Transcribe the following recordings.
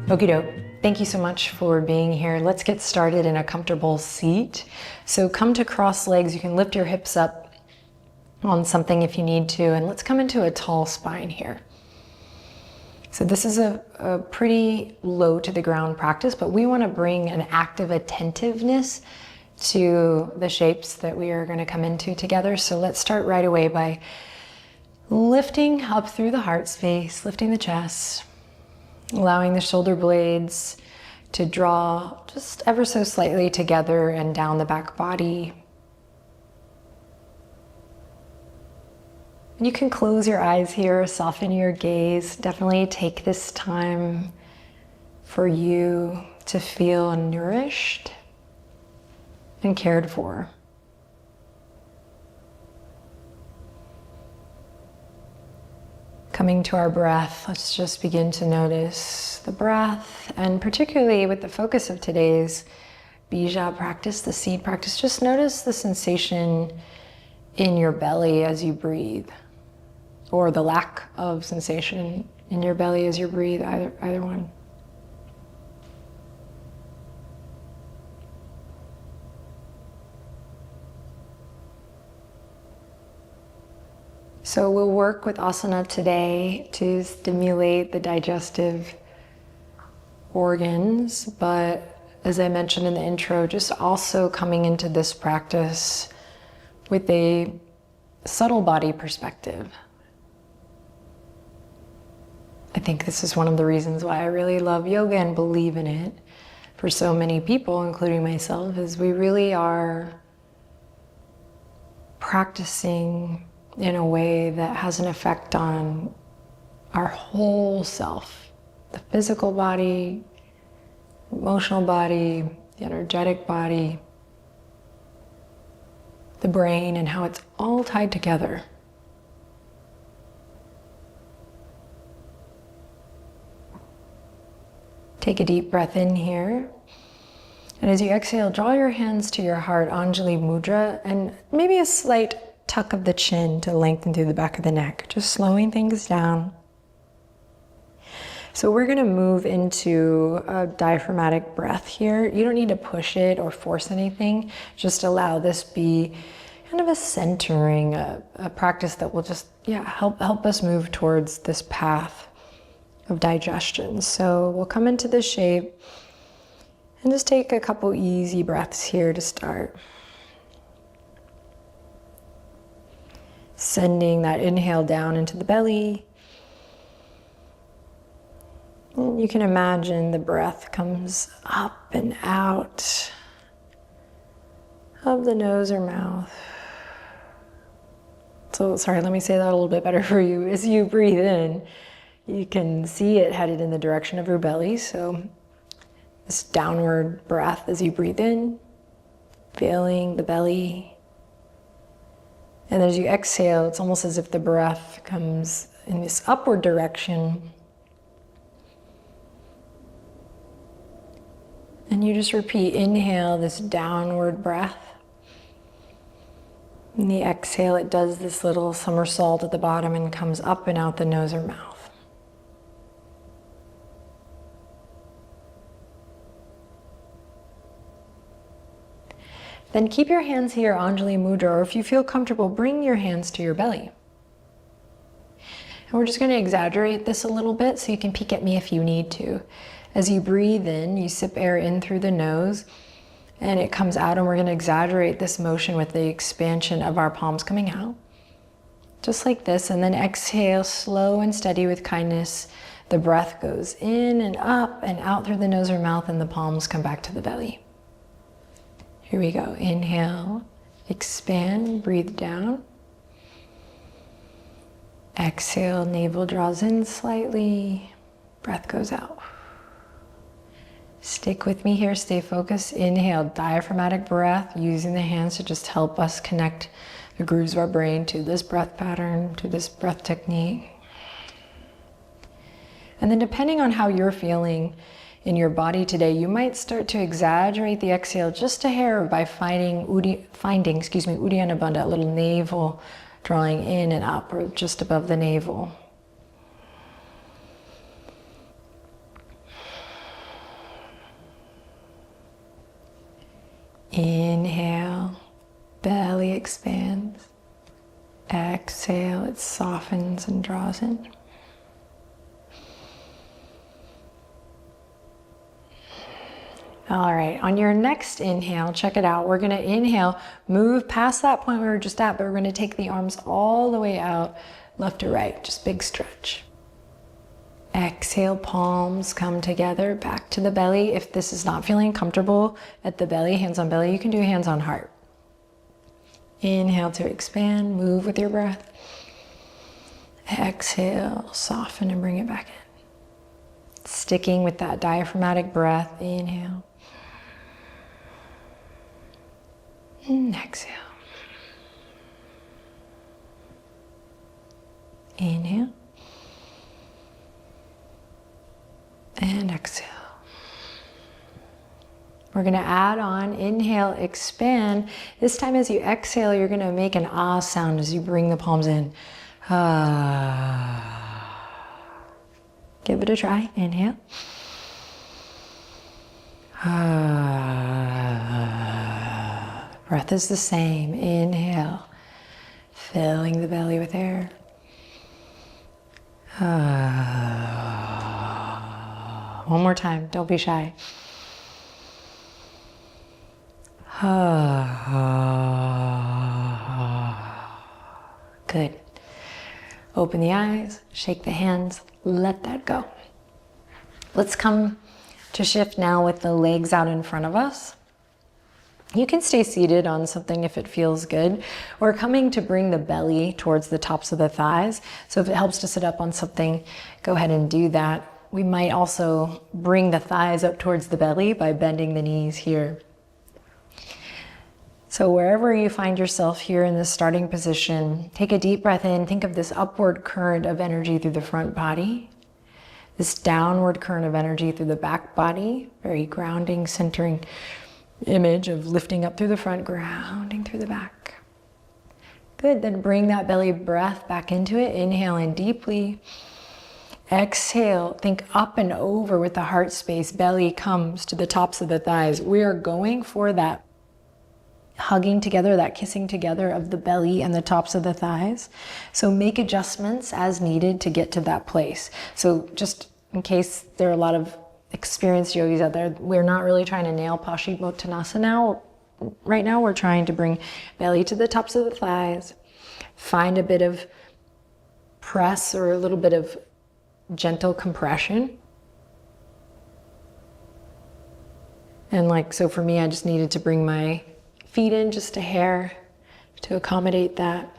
Okie doke. Thank you so much for being here. Let's get started in a comfortable seat. So come to cross legs. You can lift your hips up on something if you need to, and let's come into a tall spine here. So this is a pretty low to the ground practice, but we want to bring an active attentiveness to the shapes that we are going to come into together. So let's start right away by lifting up through the heart space, lifting the chest, allowing the shoulder blades to draw just ever so slightly together and down the back body. You can close your eyes here, soften your gaze. Definitely take this time for you to feel nourished and cared for. Coming to our breath, let's just begin to notice the breath, and particularly with the focus of today's Bija practice, the seed practice, just notice the sensation in your belly as you breathe, or the lack of sensation in your belly as you breathe, either one. So we'll work with asana today to stimulate the digestive organs, but as I mentioned in the intro, just also coming into this practice with a subtle body perspective. I think this is one of the reasons why I really love yoga and believe in it for so many people, including myself, is we really are practicing in a way that has an effect on our whole self, the physical body, emotional body, the energetic body, the brain, and how it's all tied together. Take a deep breath in here. And as you exhale, draw your hands to your heart, Anjali Mudra, and maybe a slight tuck of the chin to lengthen through the back of the neck, just slowing things down. So we're gonna move into a diaphragmatic breath here. You don't need to push it or force anything. Just allow this be kind of a centering, a practice that will just, help us move towards this path of digestion. So we'll come into this shape and just take a couple easy breaths here to start. Sending that inhale down into the belly. And you can imagine the breath comes up and out of the nose or mouth. So, sorry, let me say that a little bit better for you. As you breathe in, you can see it headed in the direction of your belly. So this downward breath as you breathe in, feeling the belly. And as you exhale, it's almost as if the breath comes in this upward direction. And you just repeat, inhale this downward breath. And the exhale, it does this little somersault at the bottom and comes up and out the nose or mouth. Then keep your hands here, Anjali Mudra, or if you feel comfortable, bring your hands to your belly. And we're just going to exaggerate this a little bit so you can peek at me if you need to. As you breathe in, you sip air in through the nose and it comes out, and we're going to exaggerate this motion with the expansion of our palms coming out. Just like this, and then exhale slow and steady with kindness. The breath goes in and up and out through the nose or mouth, and the palms come back to the belly. Here we go. Inhale, expand, breathe down. Exhale, navel draws in slightly, breath goes out. Stick with me here, stay focused. Inhale, diaphragmatic breath, using the hands to just help us connect the grooves of our brain to this breath pattern, to this breath technique. And then depending on how you're feeling in your body today, you might start to exaggerate the exhale just a hair by finding Uddiyana Bandha, a little navel drawing in and up or just above the navel. Inhale, belly expands. Exhale, it softens and draws in. All right, on your next inhale, check it out. We're gonna inhale, move past that point we were just at, but we're gonna take the arms all the way out, left to right, just big stretch. Exhale, palms come together, back to the belly. If this is not feeling comfortable at the belly, hands on belly, you can do hands on heart. Inhale to expand, move with your breath. Exhale, soften and bring it back in. Sticking with that diaphragmatic breath, inhale. And exhale. Inhale. And exhale. We're gonna add on, inhale, expand. This time as you exhale, you're gonna make an ah sound as you bring the palms in. Ah. Give it a try, inhale. Ah. Breath is the same, inhale. Filling the belly with air. Ah. One more time, don't be shy. Good. Open the eyes, shake the hands, let that go. Let's come to shift now with the legs out in front of us. You can stay seated on something if it feels good. We're coming to bring the belly towards the tops of the thighs. So if it helps to sit up on something, go ahead and do that. We might also bring the thighs up towards the belly by bending the knees here. So wherever you find yourself here in this starting position, take a deep breath in. Think of this upward current of energy through the front body. This downward current of energy through the back body. Very grounding, centering image of lifting up through the front, grounding through the back. Good, then bring that belly breath back into it. Inhale in deeply. Exhale, think up and over with the heart space. Belly comes to the tops of the thighs. We are going for that hugging together, that kissing together of the belly and the tops of the thighs. So make adjustments as needed to get to that place. So just in case there are a lot of experienced yogis out there, we're not really trying to nail Paschimottanasana right now. We're trying to bring belly to the tops of the thighs, find a bit of press or a little bit of gentle compression. And like, so for me, I just needed to bring my feet in just a hair to accommodate that.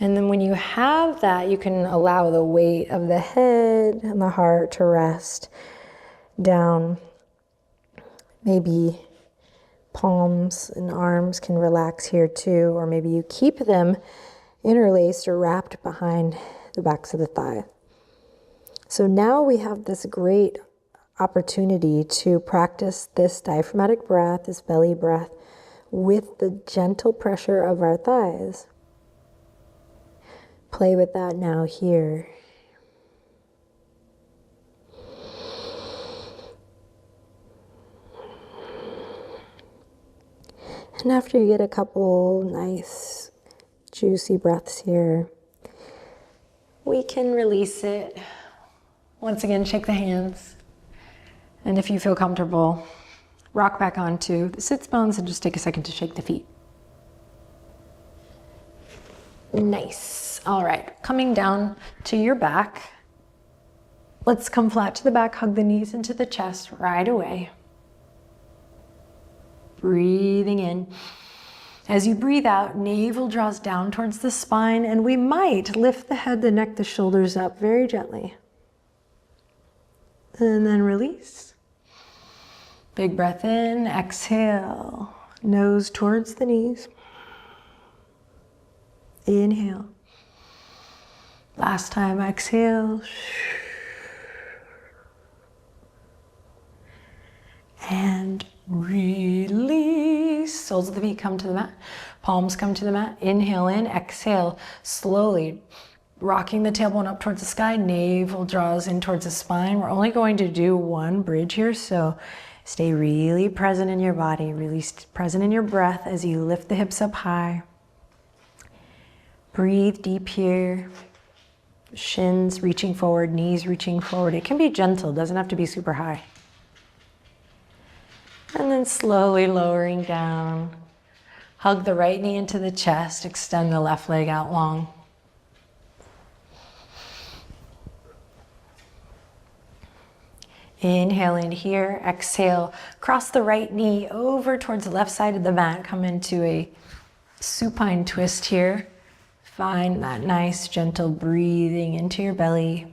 And then when you have that, you can allow the weight of the head and the heart to rest down. Maybe palms and arms can relax here too, or maybe you keep them interlaced or wrapped behind the backs of the thigh. So now we have this great opportunity to practice this diaphragmatic breath, this belly breath, with the gentle pressure of our thighs. Play with that now here. And after you get a couple nice, juicy breaths here, we can release it. Once again, shake the hands. And if you feel comfortable, rock back onto the sits bones and just take a second to shake the feet. Nice. All right, coming down to your back. Let's come flat to the back, hug the knees into the chest right away. Breathing in. As you breathe out, navel draws down towards the spine, and we might lift the head, the neck, the shoulders up very gently. And then release. Big breath in, exhale, nose towards the knees. Inhale. Last time, exhale. And release. Soles of the feet come to the mat. Palms come to the mat. Inhale in, exhale. Slowly rocking the tailbone up towards the sky. Navel draws in towards the spine. We're only going to do one bridge here, so Stay really present in your body, really present in your breath as you lift the hips up high. Breathe deep here. Shins reaching forward, knees reaching forward. It can be gentle, doesn't have to be super high. And then slowly lowering down. Hug the right knee into the chest, extend the left leg out long. Inhale in here, exhale, cross the right knee over towards the left side of the mat. Come into a supine twist here. Find that nice, gentle breathing into your belly.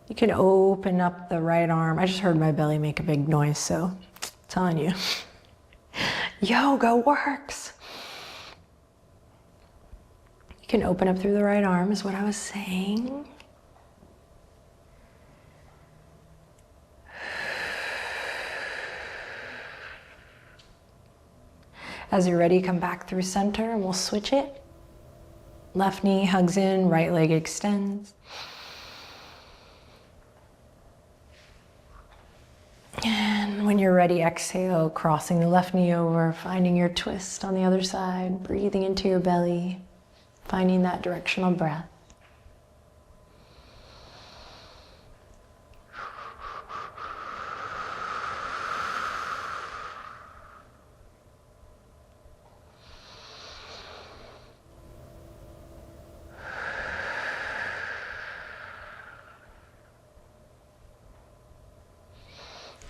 You can open up the right arm. I just heard my belly make a big noise, so I'm telling you. Yoga works. You can open up through the right arm is what I was saying. As you're ready, come back through center and we'll switch it. Left knee hugs in, right leg extends. And when you're ready, exhale, crossing the left knee over, finding your twist on the other side, breathing into your belly, finding that directional breath.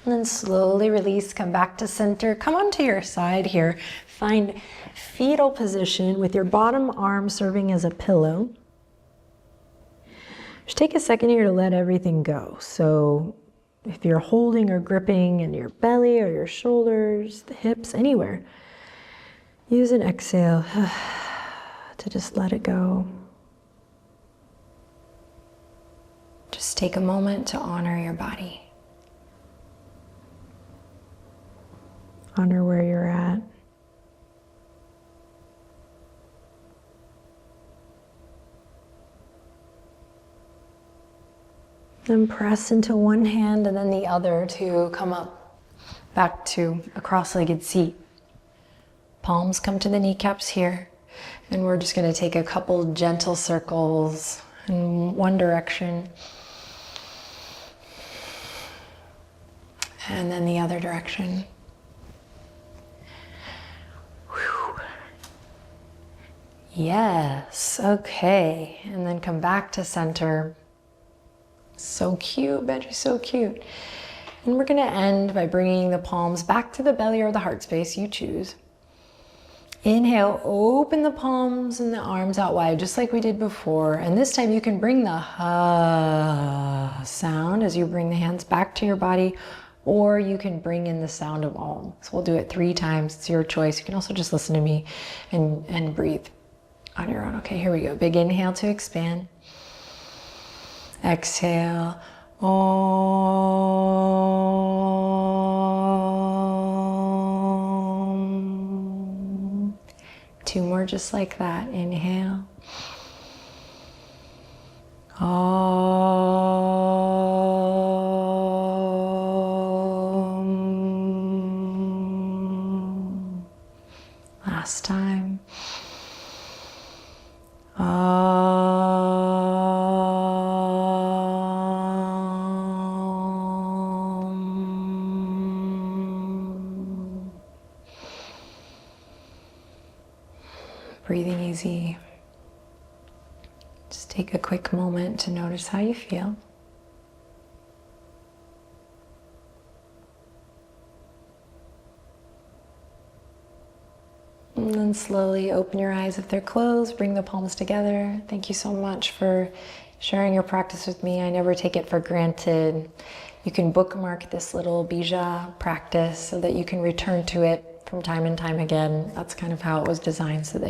And then slowly release, come back to center. Come onto your side here. Find fetal position with your bottom arm serving as a pillow. Just take a second here to let everything go. So if you're holding or gripping in your belly or your shoulders, the hips, anywhere, use an exhale to just let it go. Just take a moment to honor your body. Honor where you're at. Then press into one hand and then the other to come up back to a cross-legged seat. Palms come to the kneecaps here. And we're just going to take a couple gentle circles in one direction. And then the other direction. Yes, okay. And then come back to center. So cute, Benji's so cute. And we're gonna end by bringing the palms back to the belly or the heart space, you choose. Inhale, open the palms and the arms out wide, just like we did before. And this time you can bring the ha sound as you bring the hands back to your body, or you can bring in the sound of Om. So we'll do it 3 times, it's your choice. You can also just listen to me and breathe on your own. Okay, here we go. Big inhale to expand. Exhale. Om. 2 more just like that. Inhale. Om. Last time. Breathing easy. Just take a quick moment to notice how you feel. And then slowly open your eyes if they're closed, bring the palms together. Thank you so much for sharing your practice with me. I never take it for granted. You can bookmark this little Bija practice so that you can return to it from time and time again. That's kind of how it was designed, so that